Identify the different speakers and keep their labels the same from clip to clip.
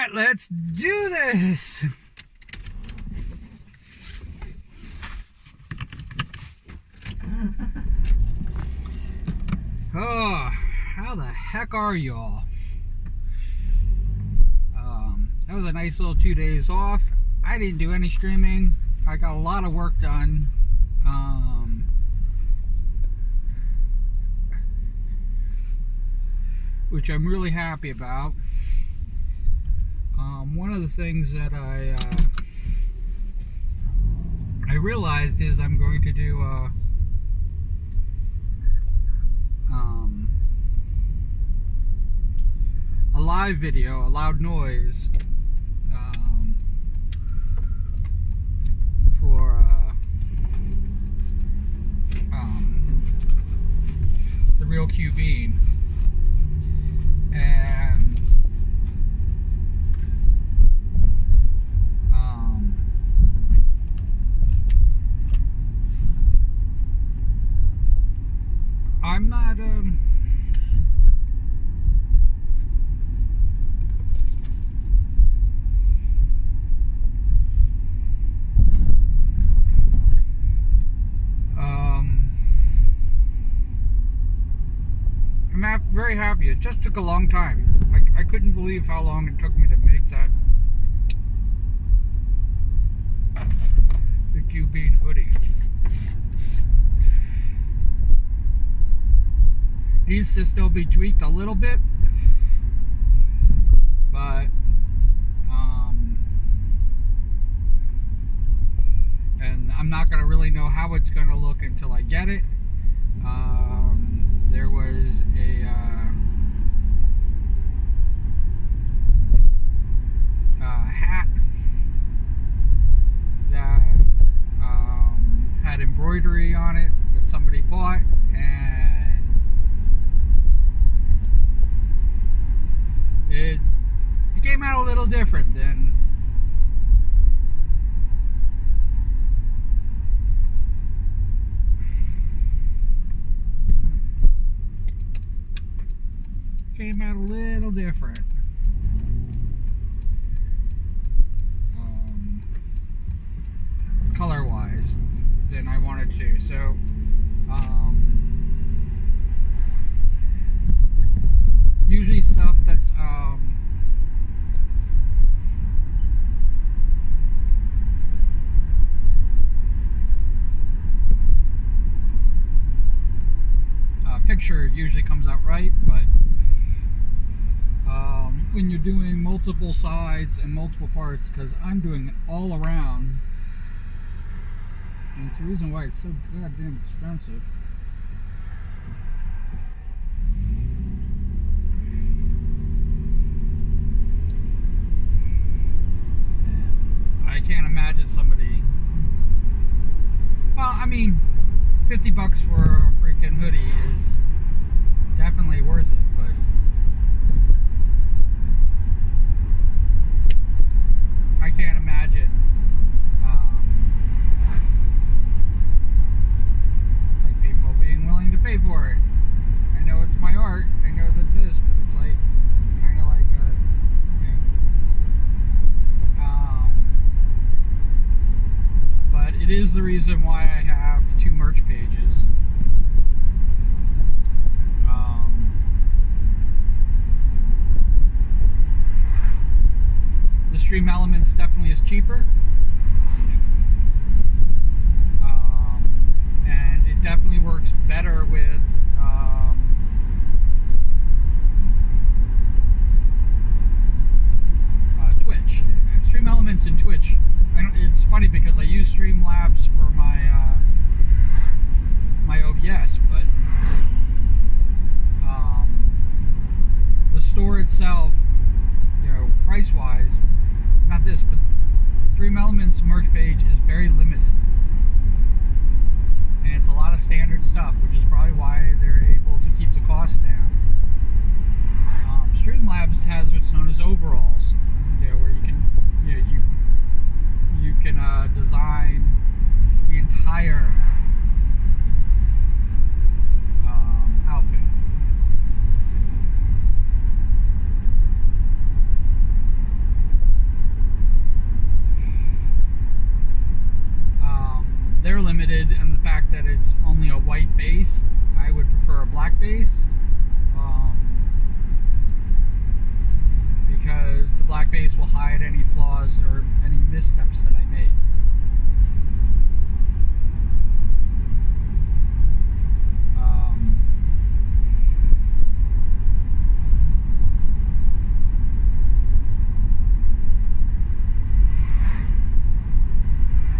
Speaker 1: Alright, let's do this! Oh, how the heck are y'all? That was a nice little 2 days off. I didn't do any streaming. I got a lot of work done. Which I'm really happy about. One of the things that I realized is I'm going to do a live video, a loud noise, for the real Commute. And I'm not I'm very happy. It just took a long time. I couldn't believe how long it took me to make the Commute hoodie. Needs to still be tweaked a little bit, but and I'm not gonna really know how it's gonna look until I get it. There was a hat that had embroidery on it that somebody bought, and it came out a little different than color wise than I wanted to. So usually stuff that's picture usually comes out right, but when you're doing multiple sides and multiple parts, because I'm doing it all around, and it's the reason why it's so goddamn expensive. And I can't imagine somebody, well, I mean, $50 for a freaking hoodie is definitely worth it, but I can't imagine like people being willing to pay for it. I know it's my art, I know that this, but it's like, it's kind of like a, but it is the reason why I have 2 merch pages. The Stream Elements definitely is cheaper, and it definitely works better with Twitch. Stream Elements and Twitch. It's funny because I use Streamlabs for my my OBS, but the store itself, you know, price-wise, not this, but Stream Elements merch page is very limited, and it's a lot of standard stuff, which is probably why they're able to keep the cost down. Streamlabs has what's known as overalls, you know, where you can, you know, you can design the entire outfit. they're limited in the fact that it's only a white base. I would prefer a black base. Because the black base will hide any flaws or any missteps that I make.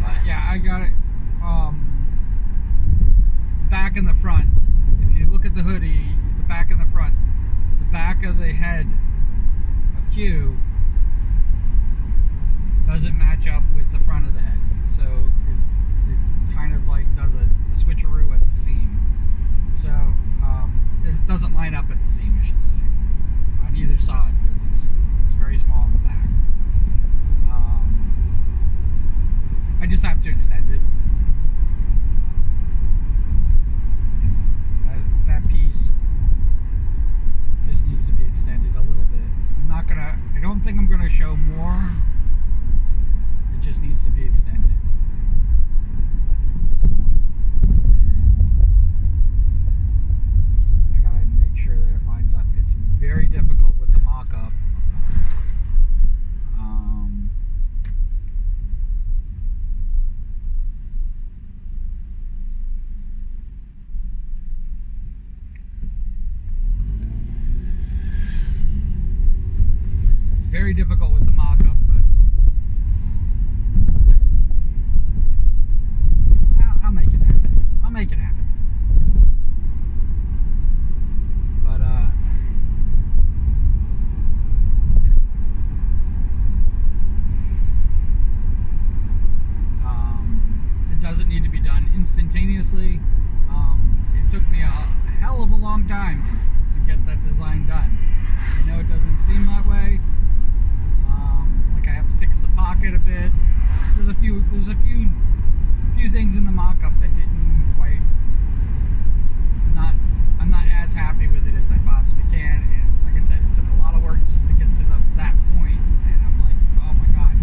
Speaker 1: But yeah, I got it. The back and the front. If you look at the hoodie, the back and the front, the back of the head Q doesn't match up with the front of the head, so it kind of like does a switcheroo at the seam. So it doesn't line up at the seam, I should say, on either side, because it's very small in the back. I just have to extend it. That piece just needs to be extended a little bit. I don't think I'm gonna show more. It just needs to be extended. And I gotta make sure that it lines up. It's very difficult with the mock-up. Very difficult with the mock-up, but I'll make it happen. I'll make it happen. But it doesn't need to be done instantaneously. It took me a hell of a long time to get that design done. I know it doesn't seem that way. Like I have to fix the pocket a bit. There's a few things in the mock-up that didn't quite. I'm not as happy with it as I possibly can. And like I said, it took a lot of work just to get to that point. And I'm like, oh my god.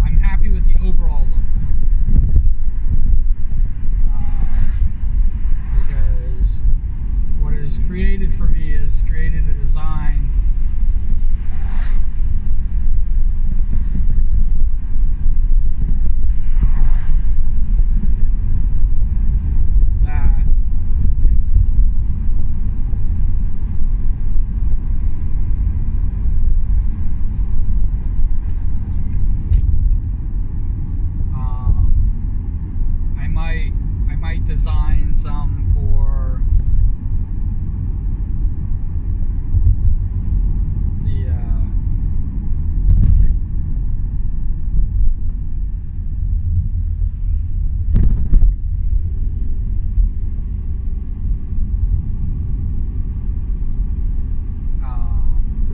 Speaker 1: I'm happy with the overall look. Because what is created for me is created a design that I might design some for the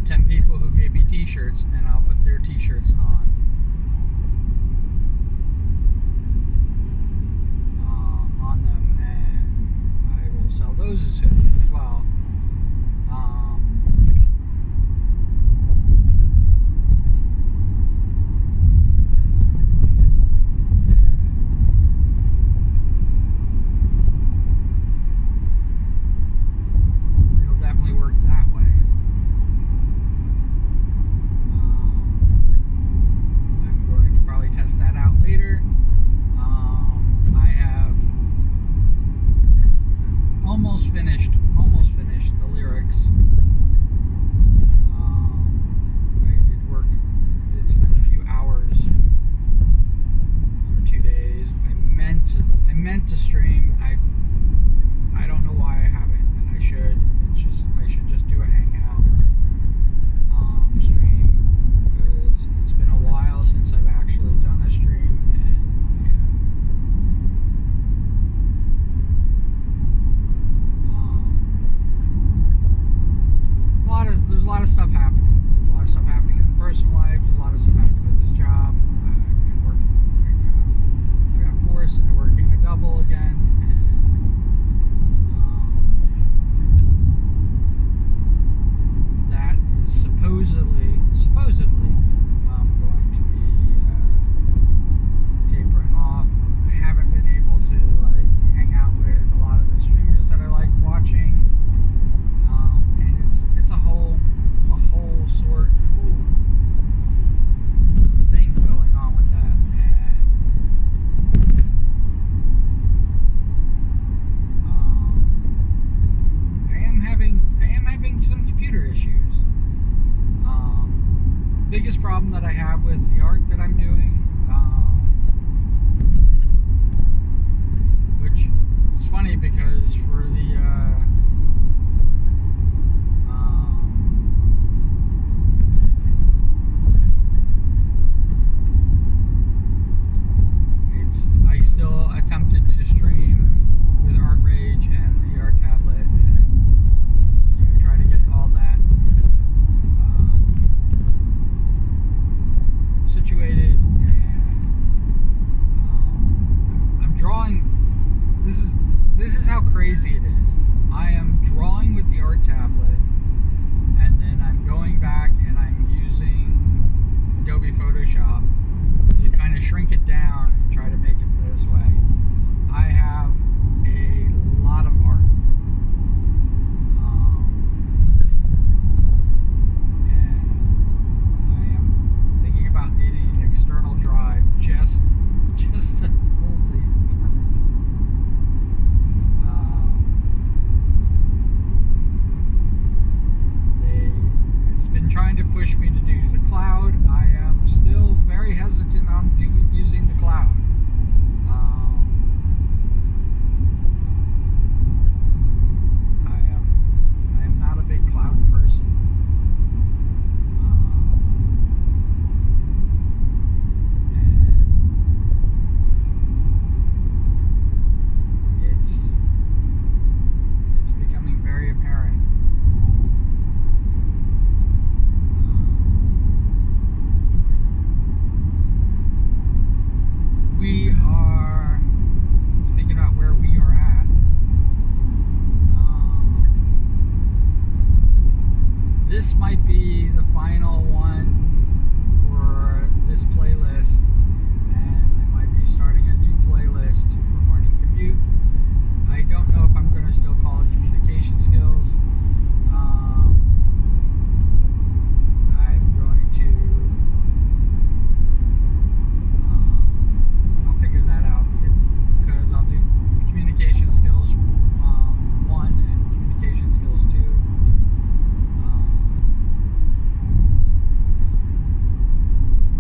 Speaker 1: the 10 people who gave me t-shirts, and I'll put their t-shirts on them, and I will sell those as hoodies as well. It'll definitely work that way.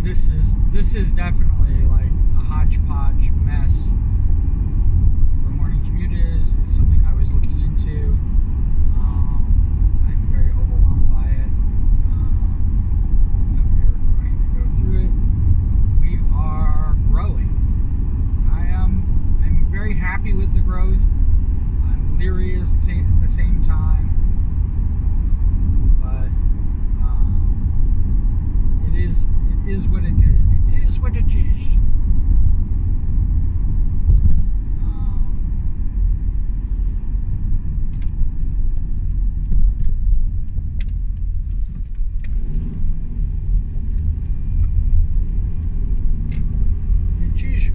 Speaker 1: this is definitely like a hodgepodge mess. Where morning commute is something I was looking into. I'm very overwhelmed by it. But we're going to go through it. We are growing. I'm very happy with the growth. I'm leery at the same time. But it is what it is. It is what it is.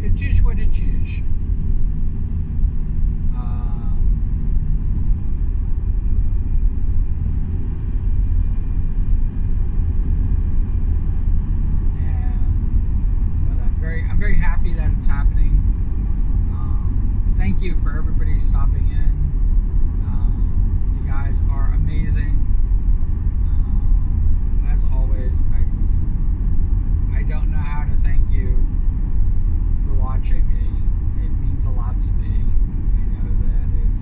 Speaker 1: It is what it is. I'm very happy that it's happening. Thank you for everybody stopping in. You guys are amazing. As always, I don't know how to thank you for watching me. It means a lot to me. I know that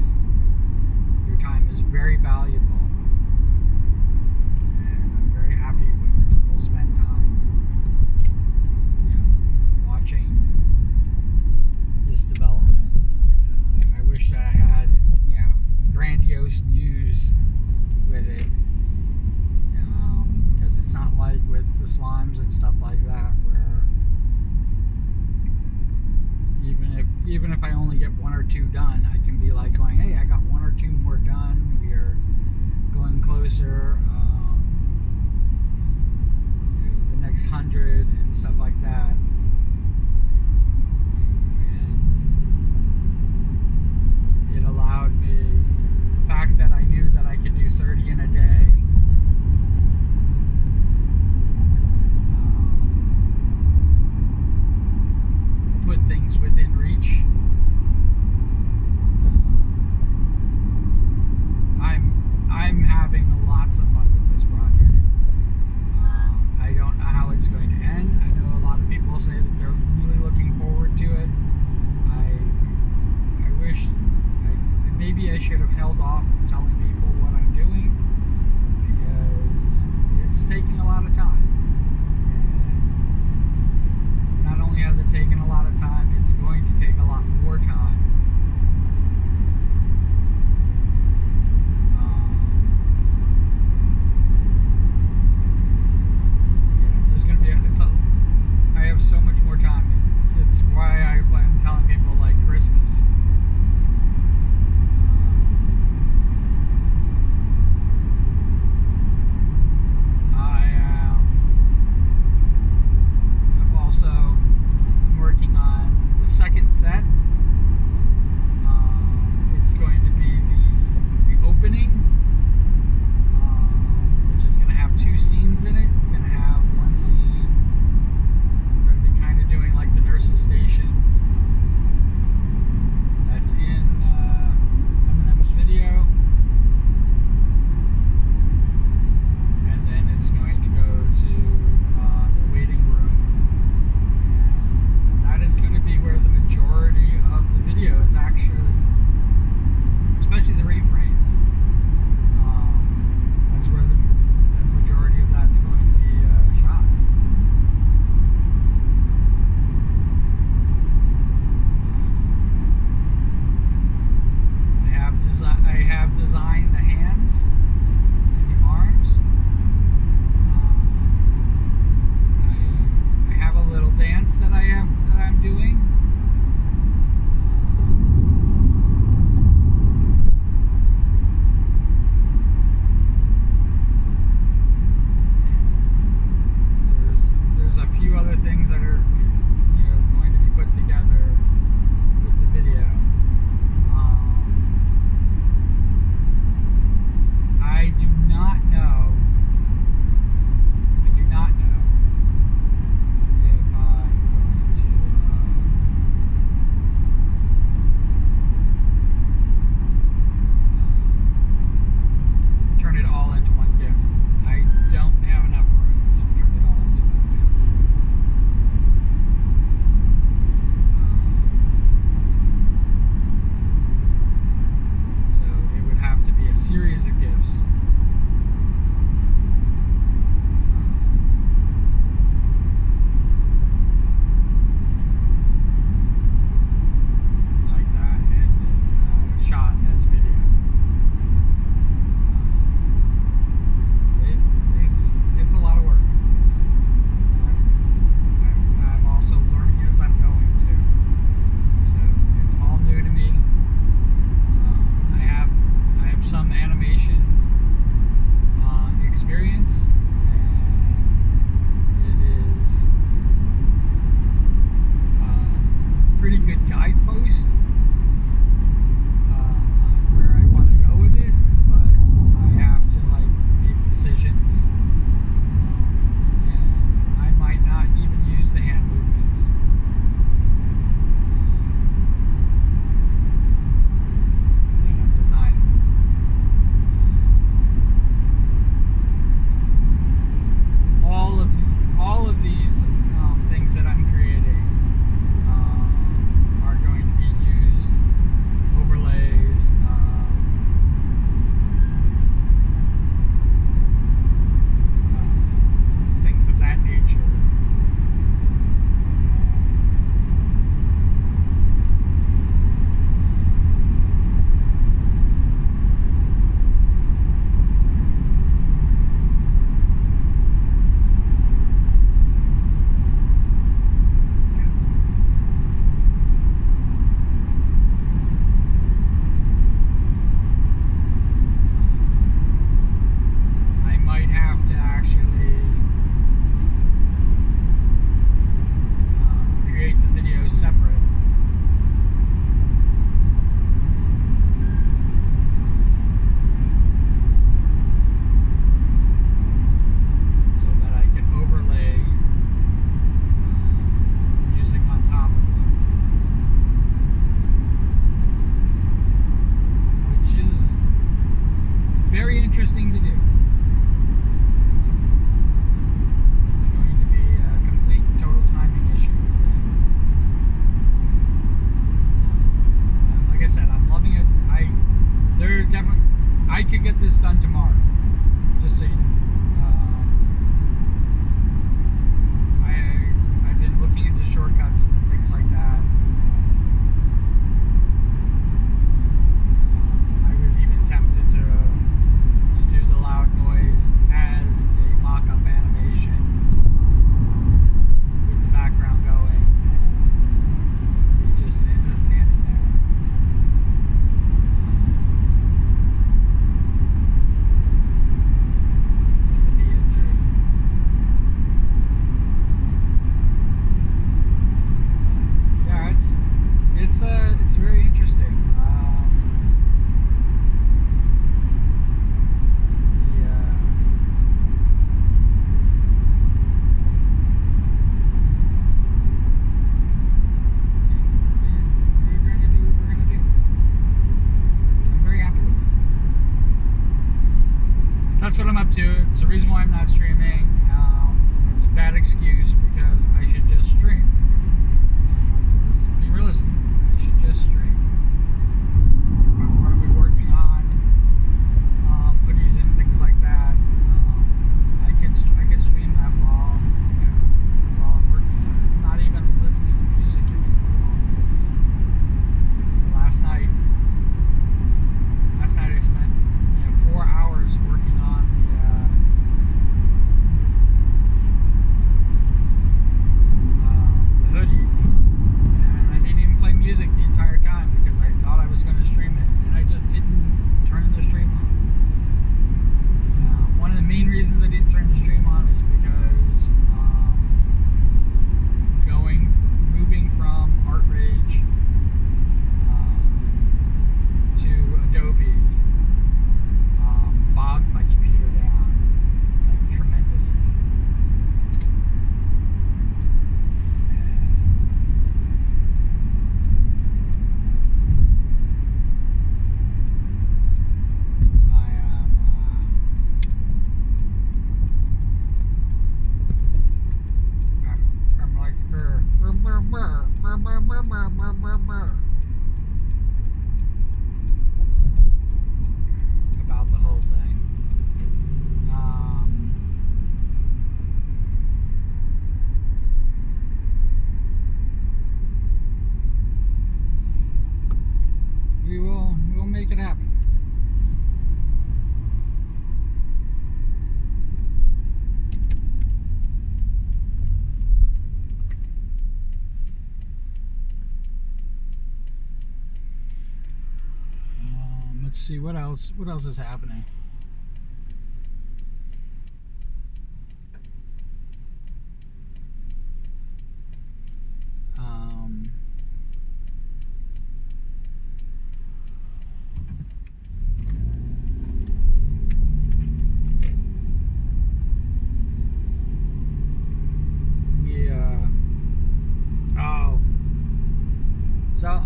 Speaker 1: your time is very valuable, and I'm very happy when people spend time watching this development. I wish that I had, grandiose news with it, because it's not like with the slimes and stuff like that, where even if I only get one or two done, I can be like going, hey, I got one or two more done. We are going closer. The next 100 and stuff like that. It allowed me, the fact that I knew that I could do 30 in a day, put things within reach. I'm having lots of fun with this project. I don't know how it's going to end. I know a lot of people say that they're really looking forward to it. I wish maybe I should have held off on telling people what I'm doing, because it's taking a lot of time. And not only has it taken a lot of time, it's going to take a lot more time. There's going to be I have so much more time. It's why I'm telling people like Christmas. I'm working on the second set. guidepost on where I want to go with it, but I have to like make decisions, and I might not even use the hand movements. That I'm designing. All of these things that I'm creating are going to be used, overlays, things of that nature. Interesting to do. It's going to be a complete total timing issue with them. Like I said, I'm loving it. I could get this done tomorrow. Just so you know. I've been looking into shortcuts and things like that. I was even tempted to do the loud noise as a mock-up animation with the background going and me just standing there. With the BNG. Yeah, it's very interesting. That's what I'm up to. It's the reason why I'm not streaming. It's a bad excuse because I should just stream. Let's be realistic. I should just stream. What are we working on? Hoodies and things like that. I can stream that while I'm working on it. I'm not even listening to music anymore while I'm doing it. Last night I spent 4 hours working on the hoodie, and I didn't even play music the entire time because I thought I was going to stream it, and I just didn't turn the stream on. One of the main reasons I didn't turn the stream on is because moving from ArtRage to Adobe bogged my computer down like tremendously. I'm like about the whole thing. We'll make it happen. Let's see what else is happening. So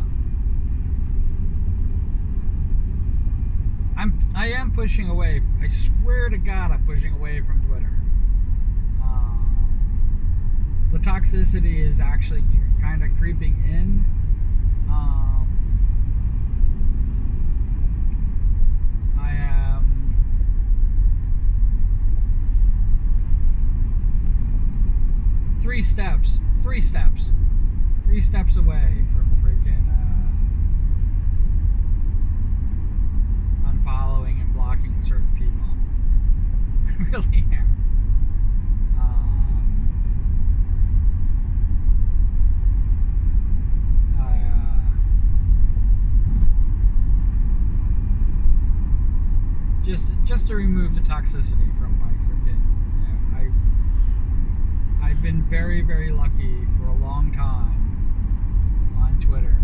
Speaker 1: I am pushing away. I swear to God, I'm pushing away from Twitter. The toxicity is actually kind of creeping in. I am three steps away from freaking unfollowing and blocking certain people. I really am. Just to remove the toxicity from my freaking, I've been very, very lucky for a long time on Twitter.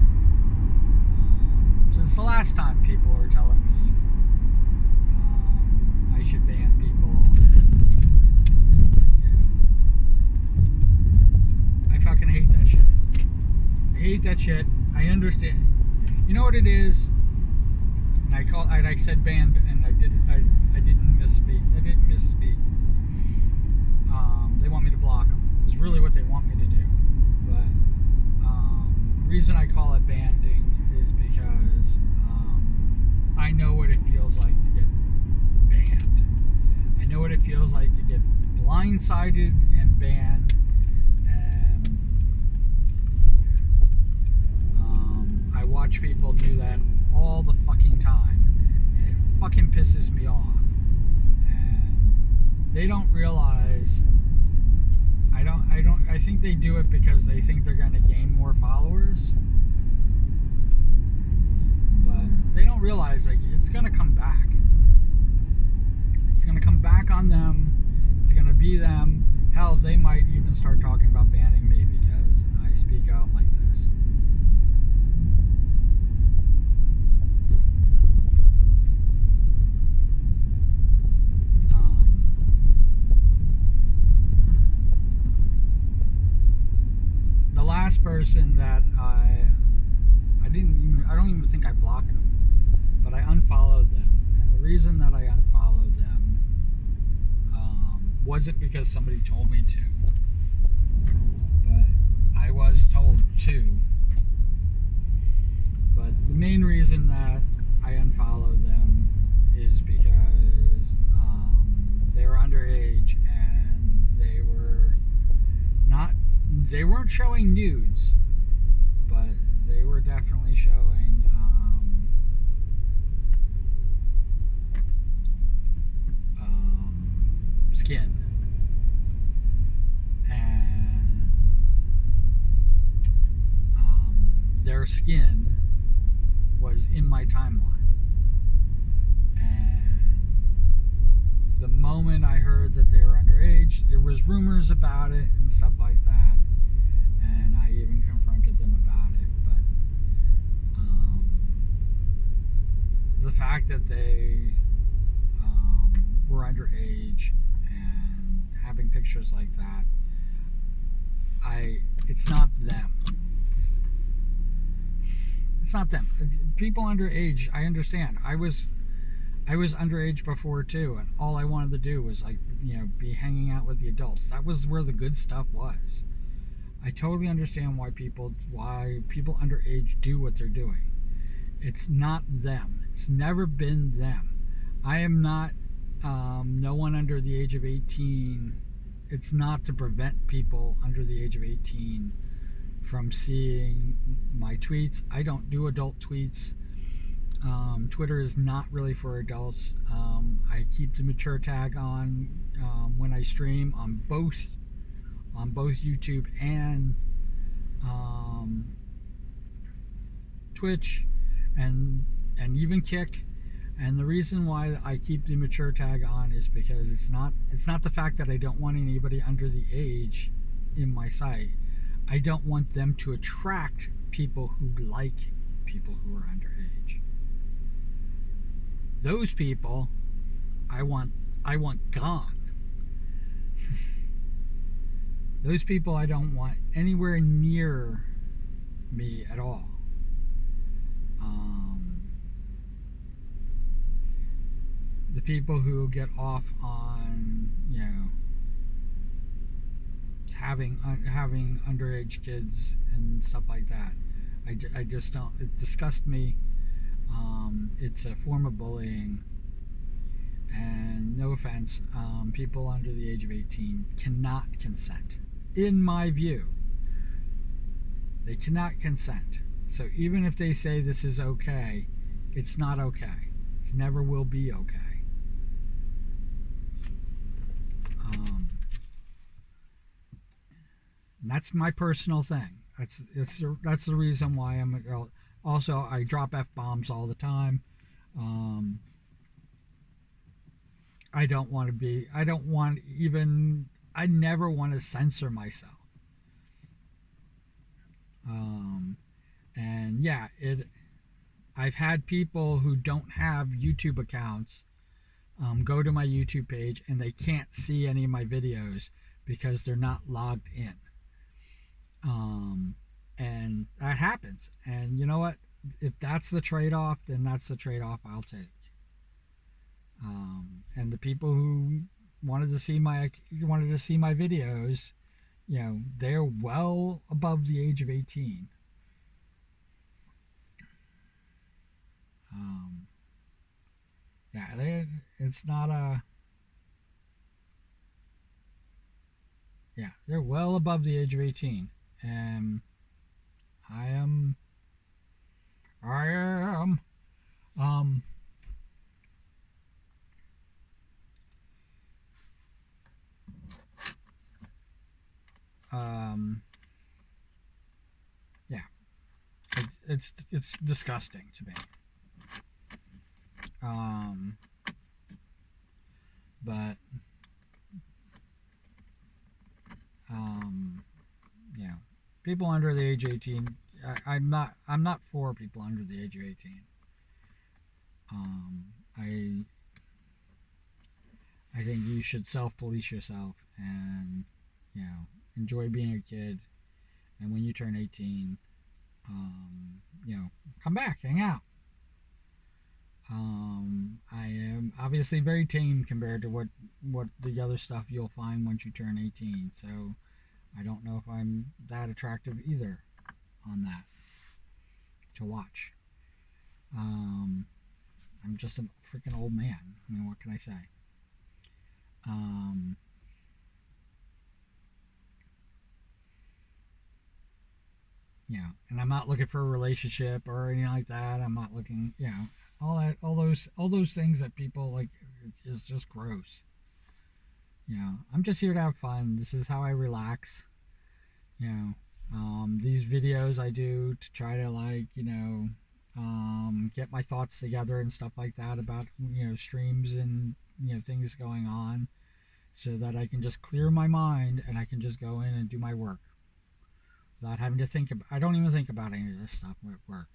Speaker 1: Since the last time people were telling me I should ban people. I fucking hate that shit. I hate that shit. I understand. You know what it is? And I said banned, and I didn't misspeak. They want me to block them. Is really what they want me to do. But the reason I call it banding is because I know what it feels like to get banned. I know what it feels like to get blindsided and banned. And I watch people do that all the fucking time, and it fucking pisses me off. And they don't realize. I think they do it because they think they're going to gain more followers, but they don't realize, like, it's going to come back. It's going to come back on them. It's going to be them. Hell, they might even start talking about banning me because I speak out like this. The last person that I don't even think I blocked them, but I unfollowed them. And the reason that I unfollowed them wasn't because somebody told me to, but I was told to. But the main reason that I unfollowed them is because they were underage and they weren't showing nudes, but they were definitely showing skin. And their skin was in my timeline. And the moment I heard that they were underage, there was rumors about it and stuff like that. And I even confronted them about it. But the fact that they were underage and having pictures like that, it's not them. It's not them. People underage, I understand. I was underage before too, and all I wanted to do was, like, be hanging out with the adults. That was where the good stuff was. I totally understand why people underage do what they're doing. It's not them. It's never been them. I am not no one under the age of 18. It's not to prevent people under the age of 18 from seeing my tweets. I don't do adult tweets. Twitter is not really for adults. I keep the mature tag on when I stream on both YouTube and Twitch and even Kick. And the reason why I keep the mature tag on is because it's not the fact that I don't want anybody under the age in my site. I don't want them to attract people who like people who are underage. Those people I want gone. Those people I don't want anywhere near me at all. Um, the people who get off on, having underage kids and stuff like that. I just don't. It disgusts me. It's a form of bullying, and no offense, people under the age of 18 cannot consent. In my view, they cannot consent. So even if they say this is okay, it's not okay. It never will be okay. Um, that's my personal thing. That's the reason why I'm. Also, I drop f bombs all the time. Um, I don't want to be. I don't want even. I never want to censor myself. Um, and yeah, it. I've had people who don't have YouTube accounts go to my YouTube page and they can't see any of my videos because they're not logged in. And that happens. And you know what? If that's the trade off, then that's the trade off I'll take. And the people who wanted to see my videos, they're well above the age of 18. Um, yeah, it's not a. Yeah, they're well above the age of 18, and I am. I am. Um, um, yeah, it's disgusting to me. Um, but um, yeah, people under the age of 18. I'm not for people under the age of 18. Um, I I think you should self police yourself and enjoy being a kid. And when you turn 18, come back, hang out. I am obviously very tame compared to what the other stuff you'll find once you turn 18. So I don't know if I'm that attractive either on that to watch. Um, I'm just a freaking old man. I mean, what can I say? Um, and I'm not looking for a relationship or anything like that. I'm not looking, all those things that people like is just gross. I'm just here to have fun. This is how I relax. You know, these videos I do to try to get my thoughts together and stuff like that about streams and things going on, so that I can just clear my mind and I can just go in and do my work without having to think about. I don't even think about any of this stuff at work.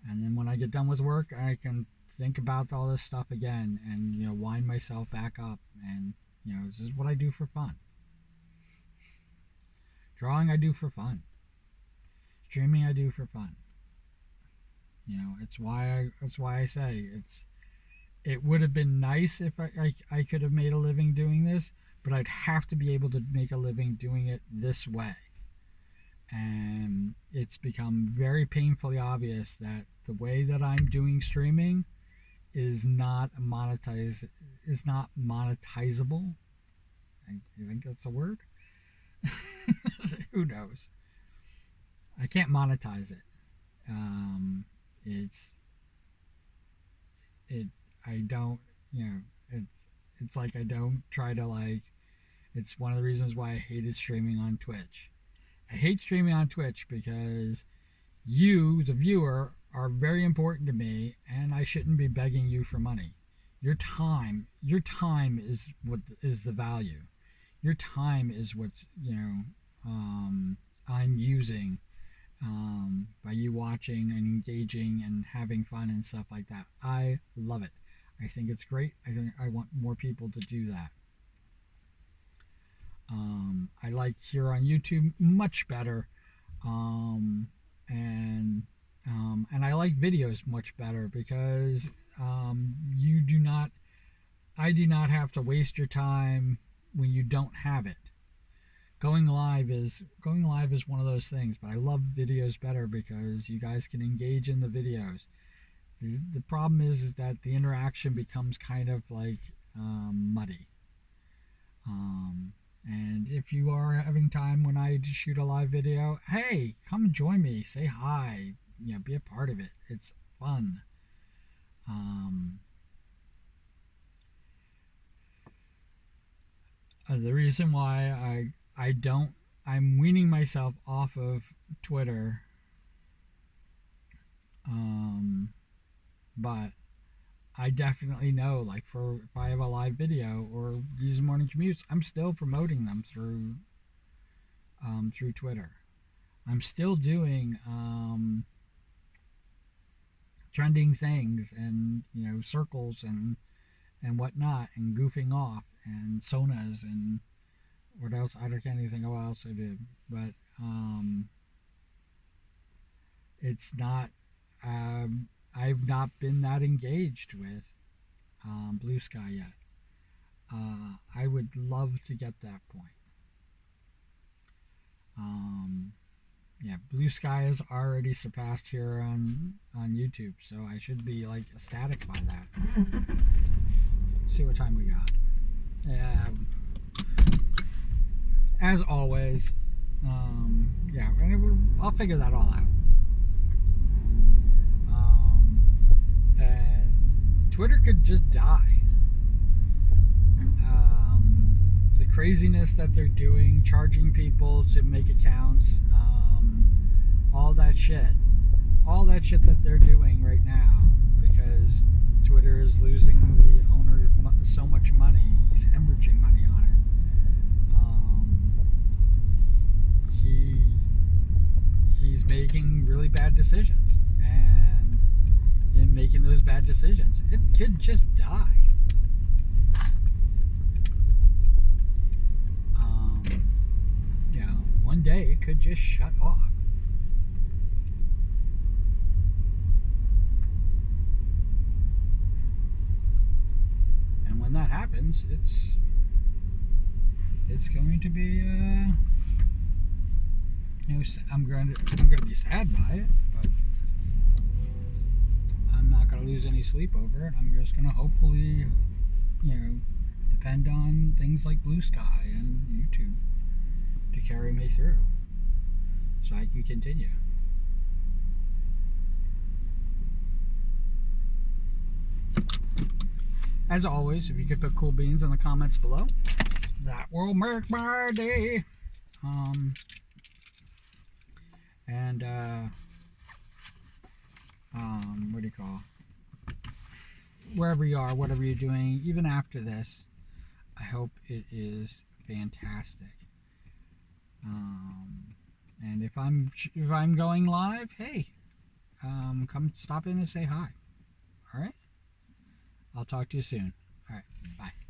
Speaker 1: And then when I get done with work, I can think about all this stuff again and wind myself back up. And this is what I do for fun. Drawing I do for fun. Streaming I do for fun. It's why I say it would have been nice if I could have made a living doing this, but I'd have to be able to make a living doing it this way. And it's become very painfully obvious that the way that I'm doing streaming is not monetizable. I think that's a word. Who knows? I can't monetize it. It's it. I don't. It's like I don't try to like. It's one of the reasons why I hated streaming on Twitch. I hate streaming on Twitch because you, the viewer, are very important to me, and I shouldn't be begging you for money. Your time is what is the value. Your time is what's I'm using by you watching and engaging and having fun and stuff like that. I love it. I think it's great. I want more people to do that. I like here on YouTube much better. And And I like videos much better because you do not, I do not have to waste your time when you don't have it. Going live is one of those things, but I love videos better because you guys can engage in the videos. The problem is that the interaction becomes kind of like muddy. And if you are having time when I shoot a live video, hey, come join me, say hi, be a part of it. It's fun. The reason why I'm weaning myself off of Twitter, but I definitely know, like, if I have a live video or these morning commutes, I'm still promoting them through Twitter. I'm still doing trending things and circles and whatnot, and goofing off and sonas and what else. I can't even think of what else I did, but it's not. I've not been that engaged with Blue Sky yet. I would love to get that point. Yeah, Blue Sky is already surpassed here on YouTube, so I should be like ecstatic by that. Let's see what time we got. Yeah, as always. Yeah, I'll figure that all out. And Twitter could just die. The craziness that they're doing, charging people to make accounts, all that shit that they're doing right now, because Twitter is losing the owner so much money. He's hemorrhaging money on it. He's making really bad decisions, and in making those bad decisions, it could just die. One day it could just shut off. And when that happens, it's going to be I'm going to be sad by it, but I'm not going to lose any sleep over it. I'm just going to hopefully depend on things like Blue Sky and YouTube to carry me through so I can continue. As always, if you could put cool beans in the comments below, that will make my day. And what do you call? Wherever you are, whatever you're doing, even after this, I hope it is fantastic. And if I'm going live, hey, come stop in and say hi. All right. I'll talk to you soon. All right. Bye.